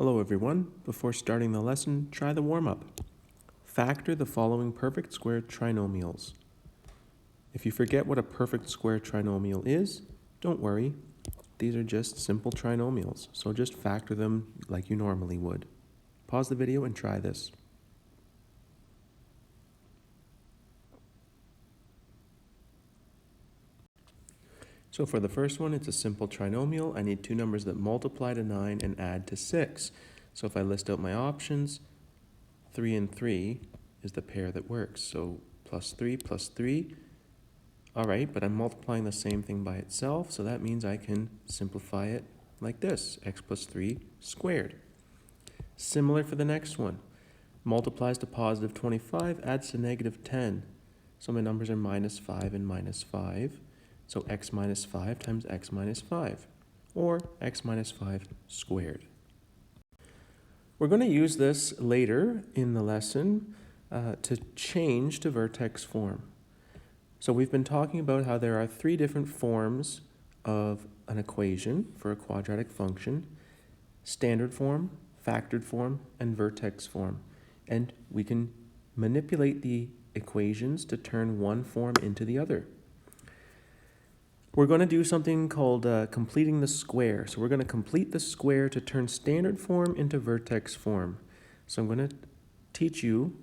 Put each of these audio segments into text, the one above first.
Hello everyone. Before starting the lesson, try the warm-up. Factor the following perfect square trinomials. If you forget what a perfect square trinomial is, don't worry. These are just simple trinomials, so just factor them like you normally would. Pause the video and try this. So for the first one, it's a simple trinomial. I need two numbers that multiply to 9 and add to 6. So if I list out my options, 3 and 3 is the pair that works. So plus 3. All right, but I'm multiplying the same thing by itself, so that means I can simplify it like this, x plus 3 squared. Similar for the next one. Multiplies to positive 25, adds to negative 10. So my numbers are minus 5 and minus 5. So x minus 5 times x minus 5, or x minus 5 squared. We're going to use this later in the lesson to change to vertex form. So we've been talking about how there are three different forms of an equation for a quadratic function: standard form, factored form, and vertex form. And we can manipulate the equations to turn one form into the other. We're going to do something called completing the square. So we're going to complete the square to turn standard form into vertex form. So I'm going to teach you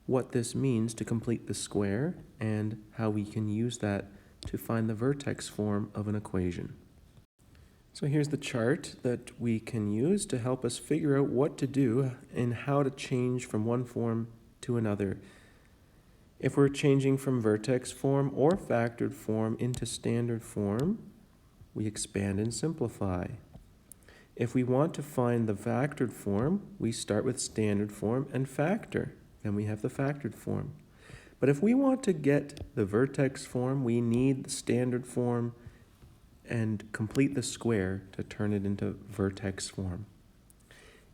what this means to complete the square and how we can use that to find the vertex form of an equation. So here's the chart that we can use to help us figure out what to do and how to change from one form to another. If we're changing from vertex form or factored form into standard form, we expand and simplify. If we want to find the factored form, we start with standard form and factor, and we have the factored form. But if we want to get the vertex form, we need the standard form and complete the square to turn it into vertex form.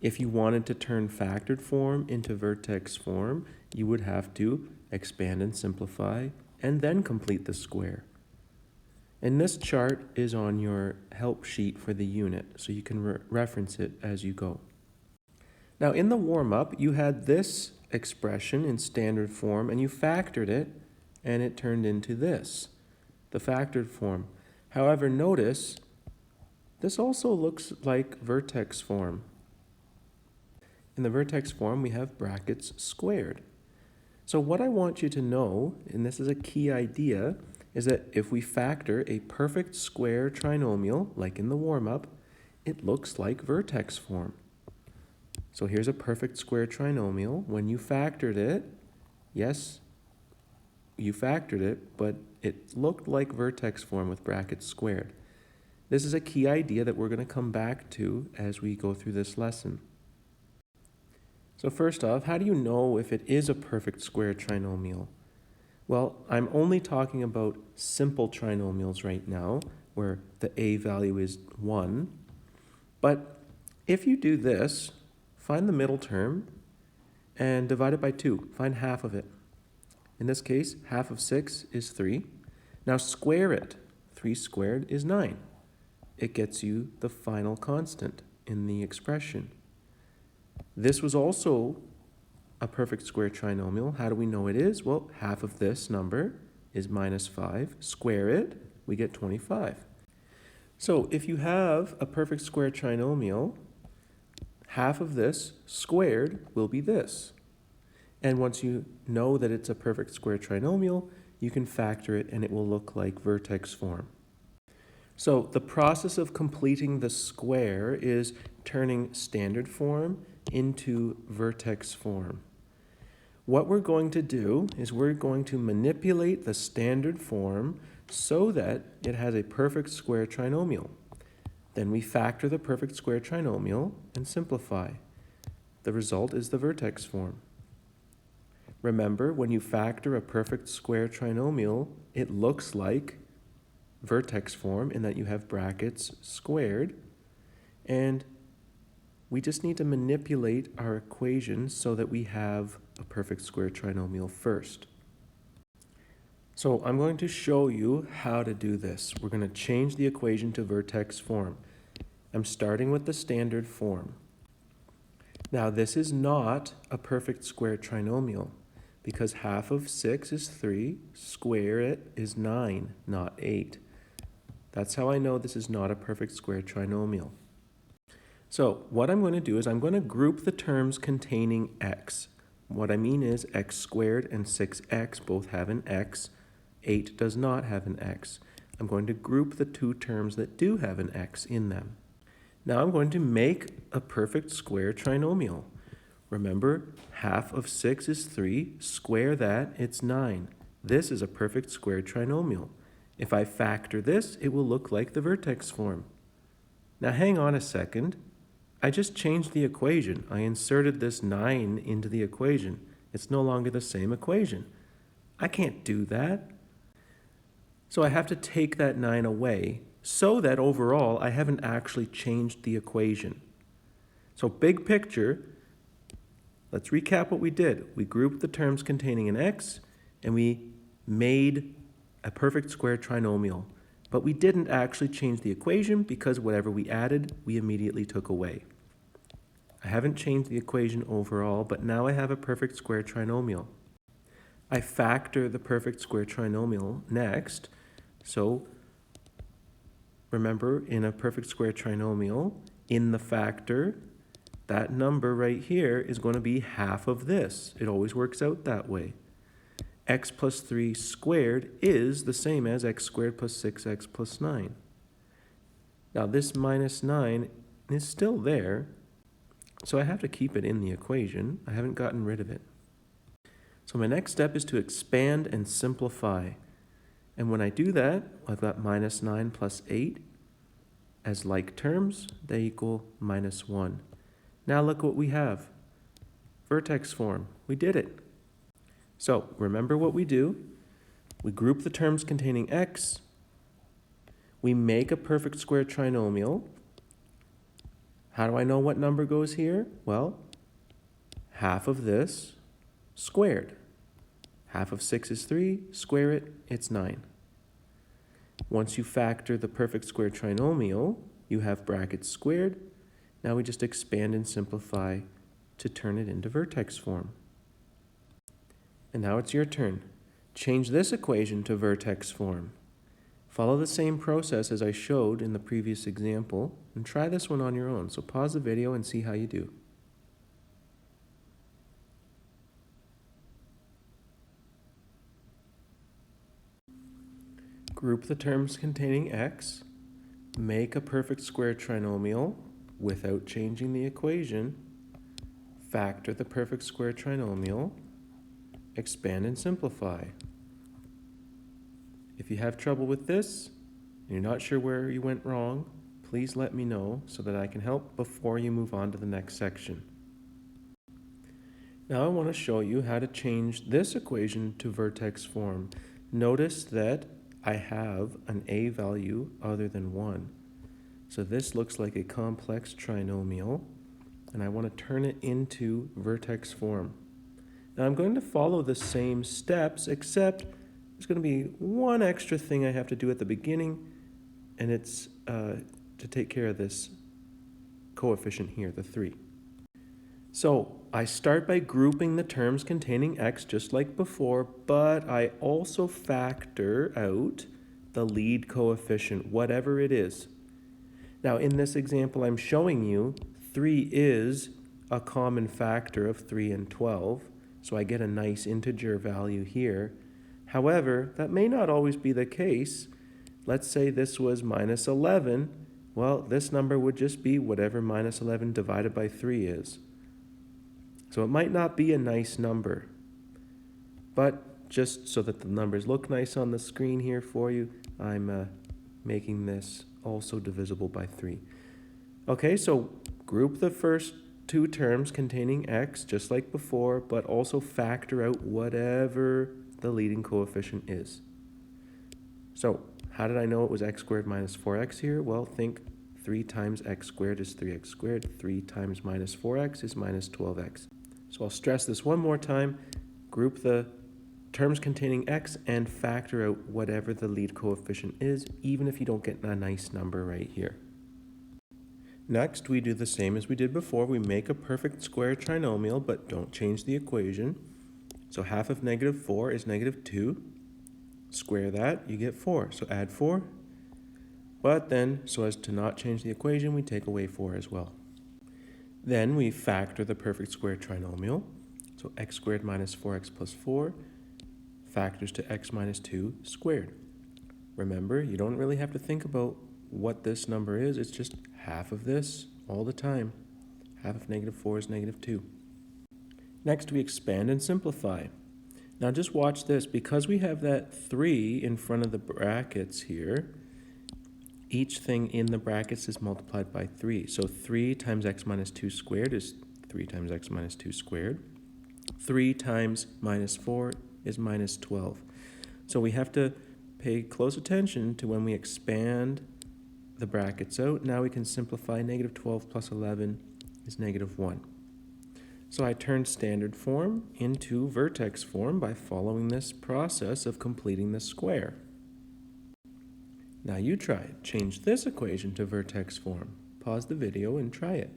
If you wanted to turn factored form into vertex form, you would have to expand and simplify, and then complete the square. And this chart is on your help sheet for the unit, so you can reference it as you go. Now in the warm-up, you had this expression in standard form, and you factored it, and it turned into this, the factored form. However, notice, this also looks like vertex form. In the vertex form, we have brackets squared. So what I want you to know, and this is a key idea, is that if we factor a perfect square trinomial, like in the warm-up, it looks like vertex form. So here's a perfect square trinomial. When you factored it, yes, you factored it, but it looked like vertex form with brackets squared. This is a key idea that we're going to come back to as we go through this lesson. So first off, how do you know if it is a perfect square trinomial? Well, I'm only talking about simple trinomials right now, where the a value is 1. But if you do this, find the middle term and divide it by 2. Find half of it. In this case, half of 6 is 3. Now square it. 3 squared is 9. It gets you the final constant in the expression. This was also a perfect square trinomial. How do we know it is? Well, half of this number is minus 5. Square it, we get 25. So if you have a perfect square trinomial, half of this squared will be this. And once you know that it's a perfect square trinomial, you can factor it and it will look like vertex form. So the process of completing the square is turning standard form into vertex form. What we're going to do is we're going to manipulate the standard form so that it has a perfect square trinomial. Then we factor the perfect square trinomial and simplify. The result is the vertex form. Remember, when you factor a perfect square trinomial, it looks like vertex form in that you have brackets squared, and we just need to manipulate our equations so that we have a perfect square trinomial first. So I'm going to show you how to do this. We're going to change the equation to vertex form. I'm starting with the standard form. Now this is not a perfect square trinomial because half of 6 is 3, square it is 9, not 8. That's how I know this is not a perfect square trinomial. So what I'm going to do is I'm going to group the terms containing x. What I mean is x squared and 6x both have an x. 8 does not have an x. I'm going to group the two terms that do have an x in them. Now I'm going to make a perfect square trinomial. Remember, half of 6 is 3, square that, it's 9. This is a perfect square trinomial. If I factor this, it will look like the vertex form. Now hang on a second. I just changed the equation. I inserted this 9 into the equation. It's no longer the same equation. I can't do that. So I have to take that 9 away so that overall I haven't actually changed the equation. So big picture, let's recap what we did. We grouped the terms containing an x and we made a perfect square trinomial. But we didn't actually change the equation because whatever we added, we immediately took away. I haven't changed the equation overall, but now I have a perfect square trinomial. I factor the perfect square trinomial next. So remember, in a perfect square trinomial, in the factor, that number right here is going to be half of this. It always works out that way. X plus 3 squared is the same as x squared plus 6x plus 9. Now this minus 9 is still there, so I have to keep it in the equation. I haven't gotten rid of it. So my next step is to expand and simplify. And when I do that, I've got minus 9 plus 8 as like terms. They equal minus 1. Now look what we have. Vertex form. We did it. So remember what we do. We group the terms containing x. We make a perfect square trinomial. How do I know what number goes here? Well, half of this squared. Half of 6 is 3, square it, it's 9. Once you factor the perfect square trinomial, you have brackets squared. Now we just expand and simplify to turn it into vertex form. And now it's your turn. Change this equation to vertex form. Follow the same process as I showed in the previous example and try this one on your own. So pause the video and see how you do. Group the terms containing x, make a perfect square trinomial without changing the equation, factor the perfect square trinomial, expand and simplify. If you have trouble with this, and you're not sure where you went wrong, please let me know so that I can help before you move on to the next section. Now I want to show you how to change this equation to vertex form. Notice that I have an a value other than 1. So this looks like a complex trinomial, and I want to turn it into vertex form. Now I'm going to follow the same steps, except there's going to be one extra thing I have to do at the beginning, and it's to take care of this coefficient here, the 3. So I start by grouping the terms containing x just like before, but I also factor out the lead coefficient, whatever it is. Now in this example I'm showing you, 3 is a common factor of 3 and 12, so I get a nice integer value here. However, that may not always be the case. Let's say this was minus 11. Well, this number would just be whatever minus 11 divided by 3 is. So it might not be a nice number, but just so that the numbers look nice on the screen here for you, I'm making this also divisible by 3. Okay, so group the first two terms containing x just like before, but also factor out whatever the leading coefficient is. So how did I know it was x squared minus 4x here? Well, think 3 times x squared is 3x squared. 3 times minus 4x is minus 12x. So I'll stress this one more time. Group the terms containing x and factor out whatever the lead coefficient is, even if you don't get a nice number right here. Next, we do the same as we did before. We make a perfect square trinomial, but don't change the equation. So half of -4 is -2. Square that, you get 4. So add 4. But then, so as to not change the equation, we take away 4 as well. Then we factor the perfect square trinomial. So x squared minus 4x plus 4 factors to x minus 2 squared. Remember, you don't really have to think about what this number is. It's just half of this all the time. Half of -4 is -2. Next, we expand and simplify. Now just watch this. Because we have that 3 in front of the brackets here, each thing in the brackets is multiplied by 3. So 3 times x minus 2 squared is 3 times x minus 2 squared. 3 times minus 4 is minus 12. So we have to pay close attention to when we expand the brackets out. Now we can simplify. -12 plus 11 is -1. So I turned standard form into vertex form by following this process of completing the square. Now you try it. Change this equation to vertex form. Pause the video and try it.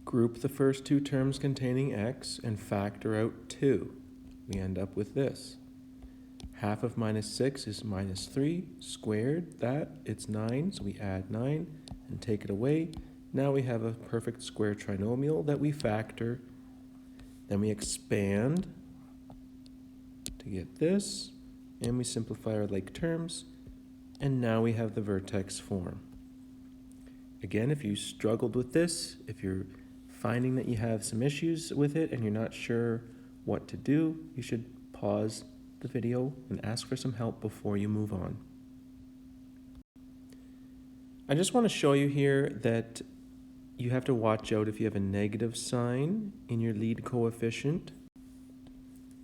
Group the first two terms containing x and factor out 2. We end up with this. Half of -6 is -3 squared. That, it's 9, so we add 9 and take it away. Now we have a perfect square trinomial that we factor. Then we expand to get this, and we simplify our like terms, and now we have the vertex form. Again, if you struggled with this, if you're finding that you have some issues with it and you're not sure what to do, you should pause the video and ask for some help before you move on. I just want to show you here that you have to watch out if you have a negative sign in your lead coefficient.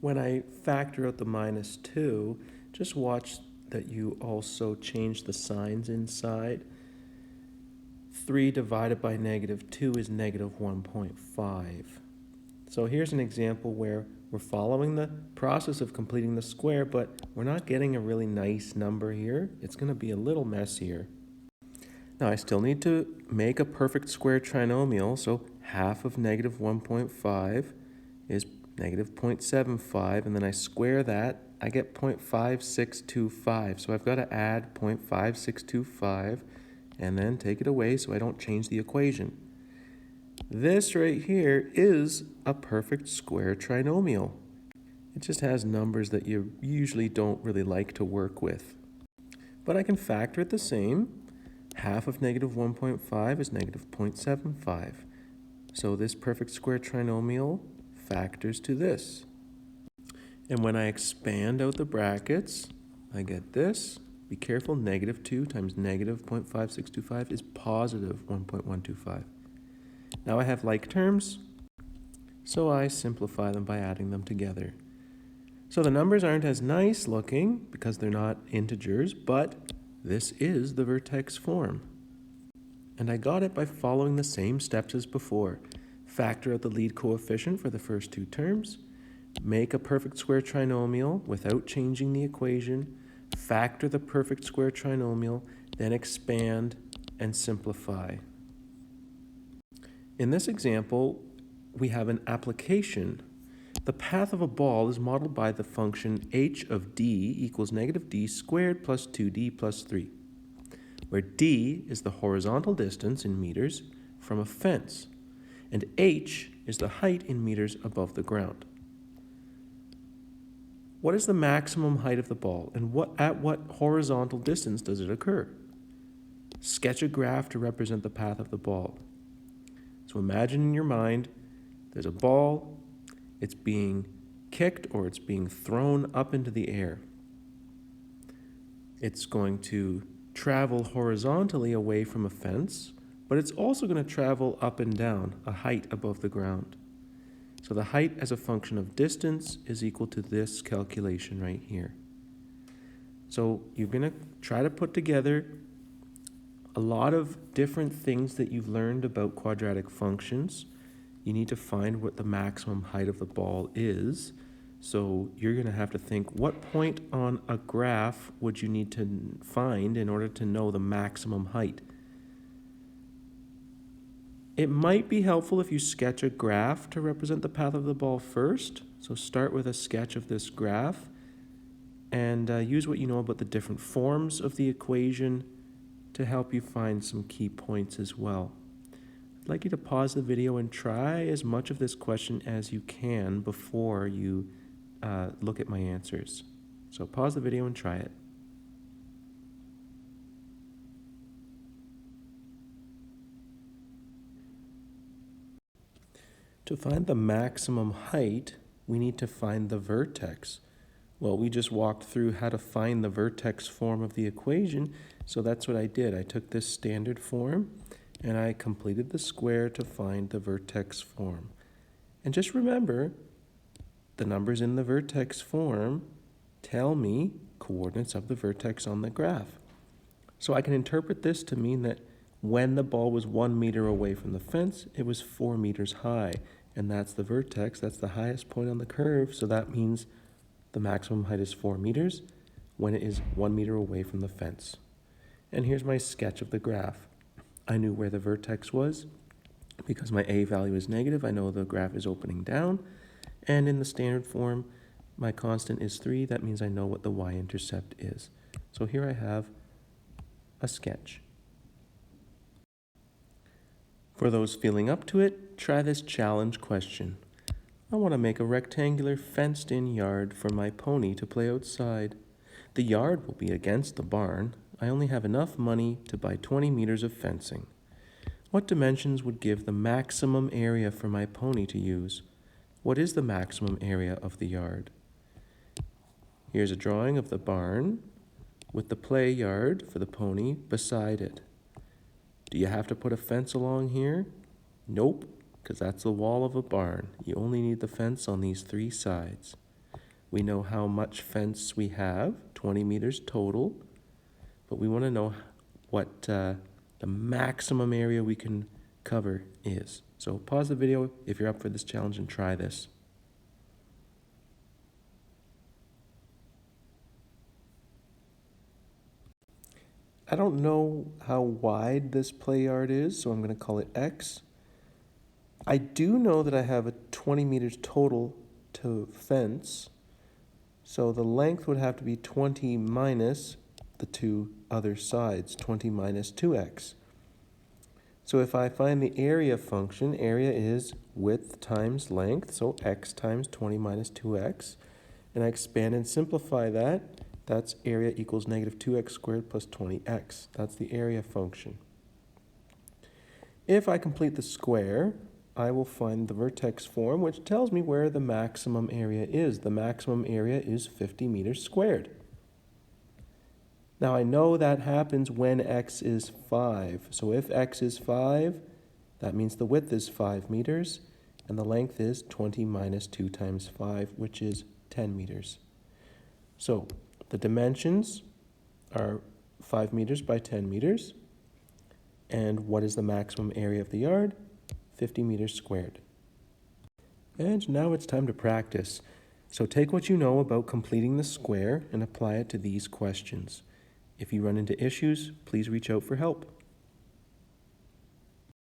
When I factor out the -2, just watch that you also change the signs inside. 3 divided by -2 is -1.5. So here's an example where we're following the process of completing the square, but we're not getting a really nice number here. It's going to be a little messier. Now I still need to make a perfect square trinomial, so half of -1.5 is -0.75, and then I square that, I get 0.5625. So I've got to add 0.5625 and then take it away so I don't change the equation. This right here is a perfect square trinomial. It just has numbers that you usually don't really like to work with. But I can factor it the same. Half of -1.5 is -0.75. So this perfect square trinomial factors to this. And when I expand out the brackets, I get this. Be careful, -2 times -0.5625 is positive 1.125. Now I have like terms, so I simplify them by adding them together. So the numbers aren't as nice looking because they're not integers, but this is the vertex form. And I got it by following the same steps as before. Factor out the lead coefficient for the first two terms, make a perfect square trinomial without changing the equation, factor the perfect square trinomial, then expand and simplify. In this example, we have an application. The path of a ball is modeled by the function h of d equals -d squared plus 2d plus 3, where d is the horizontal distance in meters from a fence, and h is the height in meters above the ground. What is the maximum height of the ball, and at what horizontal distance does it occur? Sketch a graph to represent the path of the ball. So imagine in your mind, there's a ball, it's being kicked or it's being thrown up into the air. It's going to travel horizontally away from a fence, but it's also going to travel up and down, a height above the ground. So the height as a function of distance is equal to this calculation right here. So you're going to try to put together a lot of different things that you've learned about quadratic functions. You need to find what the maximum height of the ball is. So you're going to have to think, what point on a graph would you need to find in order to know the maximum height? It might be helpful if you sketch a graph to represent the path of the ball first. So start with a sketch of this graph and use what you know about the different forms of the equation to help you find some key points as well. I'd like you to pause the video and try as much of this question as you can before you look at my answers. So pause the video and try it. To find the maximum height, we need to find the vertex. Well, we just walked through how to find the vertex form of the equation, so that's what I did. I took this standard form and I completed the square to find the vertex form. And just remember, the numbers in the vertex form tell me coordinates of the vertex on the graph. So I can interpret this to mean that when the ball was 1 meter away from the fence, it was 4 meters high. And that's the vertex, that's the highest point on the curve, so that means the maximum height is 4 meters when it is 1 meter away from the fence. And here's my sketch of the graph. I knew where the vertex was. Because my a value is negative, I know the graph is opening down. And in the standard form, my constant is 3. That means I know what the y-intercept is. So here I have a sketch. For those feeling up to it, try this challenge question. I want to make a rectangular fenced-in yard for my pony to play outside. The yard will be against the barn. I only have enough money to buy 20 meters of fencing. What dimensions would give the maximum area for my pony to use? What is the maximum area of the yard? Here's a drawing of the barn with the play yard for the pony beside it. Do you have to put a fence along here? Nope, because that's the wall of a barn. You only need the fence on these 3 sides. We know how much fence we have, 20 meters total, but we want to know what the maximum area we can cover is. So pause the video if you're up for this challenge and try this. I don't know how wide this play yard is, so I'm going to call it X. I do know that I have a 20 meters total to fence, so the length would have to be 20 minus the 2 other sides, 20 minus 2x. So if I find the area function, area is width times length, so x times 20 minus 2x, and I expand and simplify that. That's area equals negative 2x squared plus 20x. That's the area function. If I complete the square, I will find the vertex form, which tells me where the maximum area is. The maximum area is 50 meters squared. Now I know that happens when x is 5. So if x is 5, that means the width is 5 meters, and the length is 20 minus 2 times 5, which is 10 meters. So the dimensions are 5 meters by 10 meters. And what is the maximum area of the yard? 50 meters squared. And now it's time to practice. So take what you know about completing the square and apply it to these questions. If you run into issues, please reach out for help.